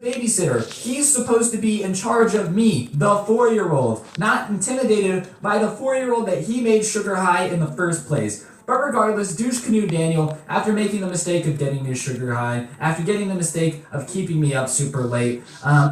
babysitter. He's supposed to be in charge of me, the 4-year-old, not intimidated by the 4-year-old that he made sugar high in the first place. But regardless, Douche Canoe Daniel, after making the mistake of getting me sugar high, after getting the mistake of keeping me up super late,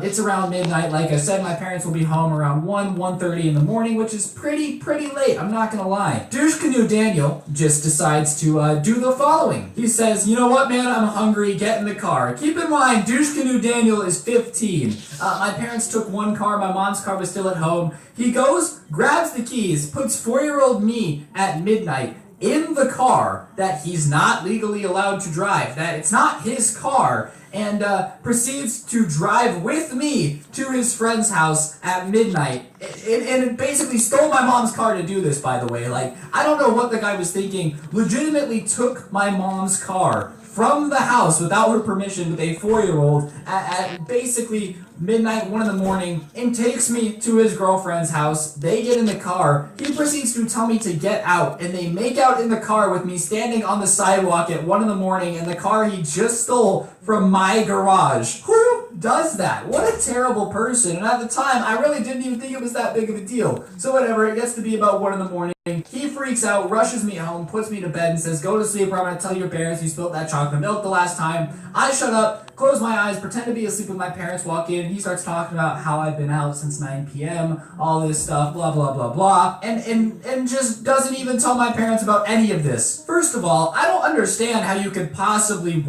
it's around midnight. Like I said, my parents will be home around 1:30 in the morning, which is pretty late, I'm not gonna lie. Douche Canoe Daniel just decides to do the following. He says, you know what, man, I'm hungry, get in the car. Keep in mind, Douche Canoe Daniel is 15. My parents took one car, my mom's car was still at home. He goes, grabs the keys, puts 4-year-old me at midnight in the car that he's not legally allowed to drive, that it's not his car, and proceeds to drive with me to his friend's house at midnight. And it basically stole my mom's car to do this, by the way. Like, I don't know what the guy was thinking. Legitimately took my mom's car from the house without her permission with a 4-year-old at basically midnight, 1 in the morning, and takes me to his girlfriend's house. They get in the car. He proceeds to tell me to get out, and they make out in the car with me standing on the sidewalk at 1 in the morning in the car he just stole from my garage. Who does that? What a terrible person. And at the time, I really didn't even think it was that big of a deal. So whatever, it gets to be about 1 in the morning. He freaks out, rushes me home, puts me to bed, and says, go to sleep or I'm going to tell your parents you spilled that chocolate milk the last time. I shut up, close my eyes, pretend to be asleep when my parents walk in. He starts talking about how I've been out since 9 p.m., all this stuff, blah, blah, blah, blah, and just doesn't even tell my parents about any of this. First of all, I don't understand how you could possibly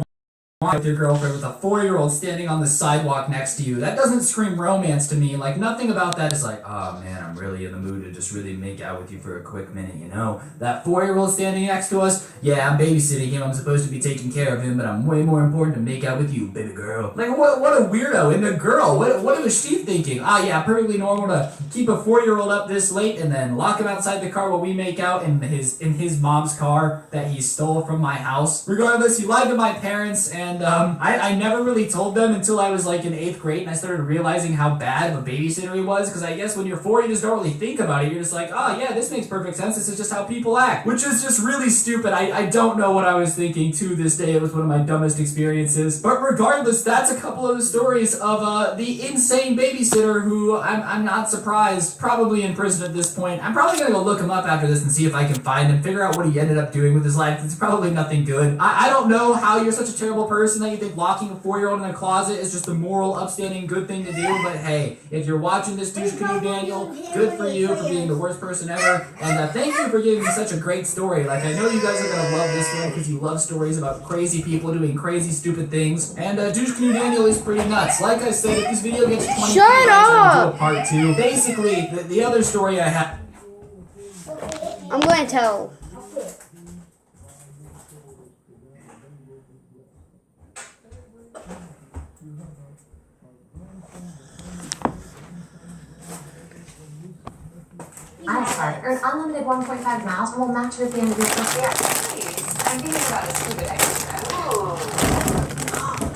with your girlfriend with a 4-year-old standing on the sidewalk next to you. That doesn't scream romance to me. Like, nothing about that is like, oh man, I'm really in the mood to just really make out with you for a quick minute, you know? That 4-year-old standing next to us, yeah, I'm babysitting him, I'm supposed to be taking care of him, but I'm way more important to make out with you, baby girl. Like, what a weirdo. And the girl, what was she thinking? Ah, yeah, perfectly normal to keep a 4-year-old up this late and then lock him outside the car while we make out in his mom's car that he stole from my house. Regardless, he lied to my parents, and I never really told them until I was like in 8th grade, and I started realizing how bad of a babysitter he was, because I guess when you're 4, you just don't really think about it. You're just like, oh yeah, this makes perfect sense. This is just how people act, which is just really stupid. I don't know what I was thinking to this day. It was one of my dumbest experiences. But regardless, that's a couple of the stories of the insane babysitter who I'm not surprised, probably in prison at this point. I'm probably going to go look him up after this and see if I can find him, figure out what he ended up doing with his life. It's probably nothing good. I don't know how you're such a terrible person that you think locking a 4-year-old in a closet is just a moral, upstanding, good thing to do, but hey, if you're watching this, Douche Canoe Daniel, good for you for being the worst person ever, and thank you for giving me such a great story. Like, I know you guys are gonna love this one because you love stories about crazy people doing crazy, stupid things, and Douche Canoe Daniel is pretty nuts. Like I said, if this video gets 20 views, I'm gonna do a part 2. Basically, the other story I have... I'm going to tell. I'm sorry, earn unlimited 1.5 miles and we'll match it at the end of your first year. Please. I'm thinking about a scuba diving trip. Oh,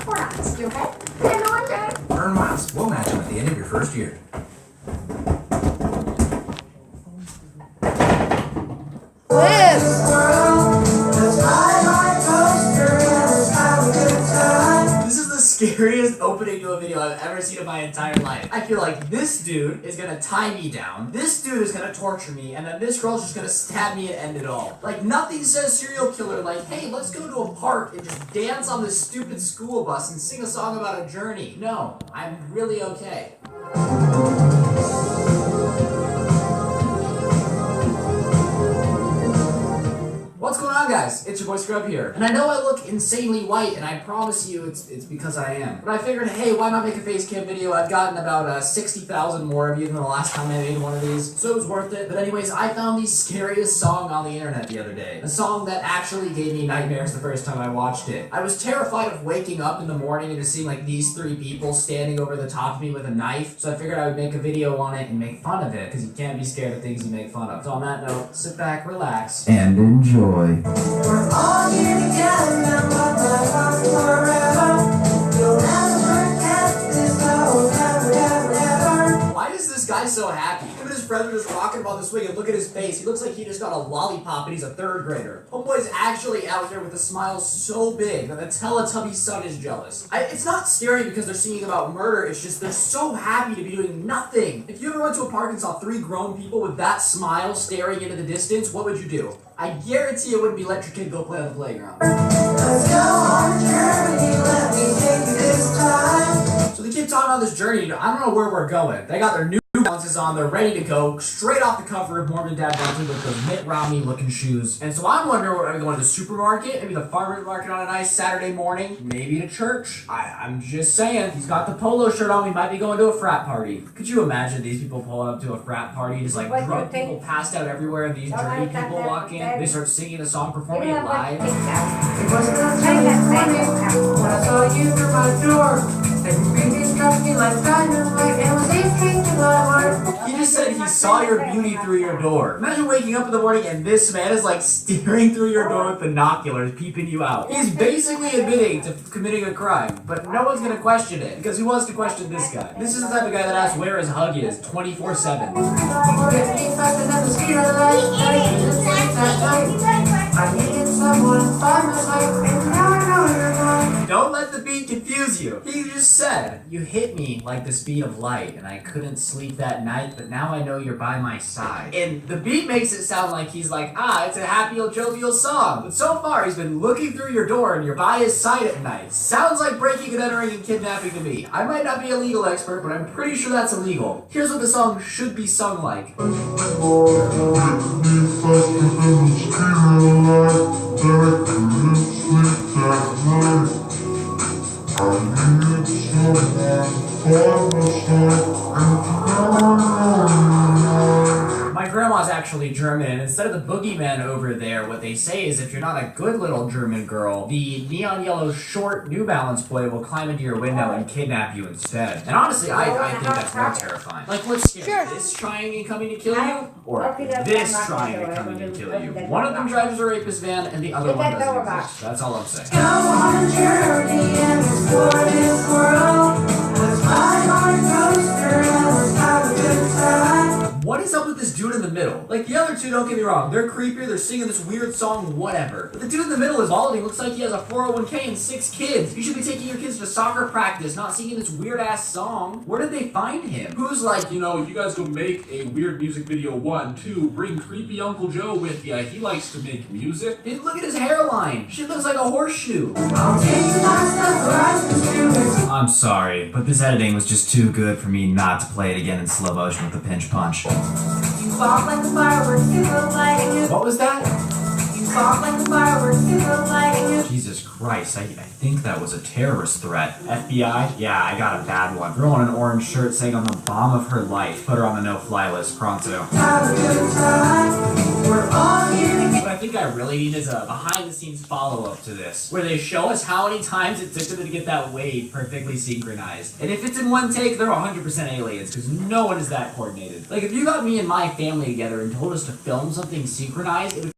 4 nights. You okay? Yeah, no, I'm good. Earn miles. We'll match them at the end of your first year. Scariest opening to a video I've ever seen in my entire life. I feel like this dude is gonna tie me down, this dude is gonna torture me, and then this girl's just gonna stab me and end it all. Like, nothing says serial killer like, hey, let's go to a park and just dance on this stupid school bus and sing a song about a journey. No, I'm really okay. What's going on, guys? It's your boy Scrub here. And I know I look insanely white, and I promise you it's because I am. But I figured, hey, why not make a face cam video? I've gotten about 60,000 more of you than the last time I made one of these, so it was worth it. But anyways, I found the scariest song on the internet the other day. A song that actually gave me nightmares the first time I watched it. I was terrified of waking up in the morning and just seeing like these 3 people standing over the top of me with a knife, so I figured I would make a video on it and make fun of it, because you can't be scared of things you make fun of. So on that note, sit back, relax, and enjoy. We're all here together now, forever. You'll never get this love, ever. Why is this guy so happy? Look at his friends are just rocking him on the swing, and look at his face. He looks like he just got a lollipop and he's a 3rd grader. Homeboy's actually out here with a smile so big that the Teletubby son is jealous. It's not scary because they're singing about murder, it's just they're so happy to be doing nothing. If you ever went to a park and saw 3 grown people with that smile staring into the distance, what would you do? I guarantee it wouldn't be let your kid go play on the playground. Let's go on a journey, let me take you this time. So they keep talking about this journey. I don't know where we're going. They got their New Balances on. They're ready to go straight off the cover of Mormon Dad Bunting with those Mitt Romney looking shoes. And so I'm wondering, are we going to the supermarket? Maybe the farmer's market on a nice Saturday morning? Maybe to church? I'm just saying. He's got the polo shirt on. We might be going to a frat party. Could you imagine these people pulling up to a frat party? Just like drunk people passed out everywhere and these dirty people walk in. They start singing a song, performing it live. It wasn't until this morning when I saw you through my door. And you really struck me like dynamite and was a string to my heart. He just said he saw your beauty through your door. Imagine waking up in the morning and this man is like staring through your door with binoculars, peeping you out. He's basically admitting to committing a crime, but no one's gonna question it because who wants to question this guy? This is the type of guy that asks where his hug is 24/7. I needed someone by my side, and now I know you're mine. Don't let the beat confuse you. He just said, you hit me like the speed of light, and I couldn't sleep that night, but now I know you're by my side. And the beat makes it sound like he's like, it's a happy, jovial song. But so far, he's been looking through your door, and you're by his side at night. Sounds like breaking and entering and kidnapping to me. I might not be a legal expert, but I'm pretty sure that's illegal. Here's what the song should be sung like. My grandma's actually German, and instead of the boogeyman over there, what they say is if you're not a good little German girl, the neon yellow short New Balance boy will climb into your window and kidnap you instead. And honestly, I think that's more terrifying. Like, what's scary? This trying and coming to kill you? Or this trying and coming to kill you? One of them drives a rapist van, and the other one doesn't exist. That's all I'm saying. Go on a journey and explore this world. Let's ride on a coaster and let's have a good time. What is up with this dude in the middle? Like, the other two, don't get me wrong, they're creepier, they're singing this weird song, whatever. But the dude in the middle is balding, looks like he has a 401k and 6 kids. You should be taking your kids to soccer practice, not singing this weird-ass song. Where did they find him? Who's like, you guys go make a weird music video 1, 2, bring creepy Uncle Joe with ya. He likes to make music. dude, look at his hairline. Shit looks like a horseshoe. I'll take my stuff where I can do it. I'm sorry, but this editing was just too good for me not to play it again in slow motion with a pinch punch. You fall like the fireworks, you go lighting. What was that? You fall like the fireworks, you go lighting. Jesus Christ, I think that was a terrorist threat. FBI? Yeah, I got a bad one. Girl in an orange shirt saying on the bomb of her life. Put her on the no-fly list, pronto. Have a good time. We're all here together. What I think I really need is a behind-the-scenes follow-up to this, where they show us how many times it took them to get that wave perfectly synchronized. And if it's in one take, they're 100% aliens, because no one is that coordinated. Like, if you got me and my family together and told us to film something synchronized, it would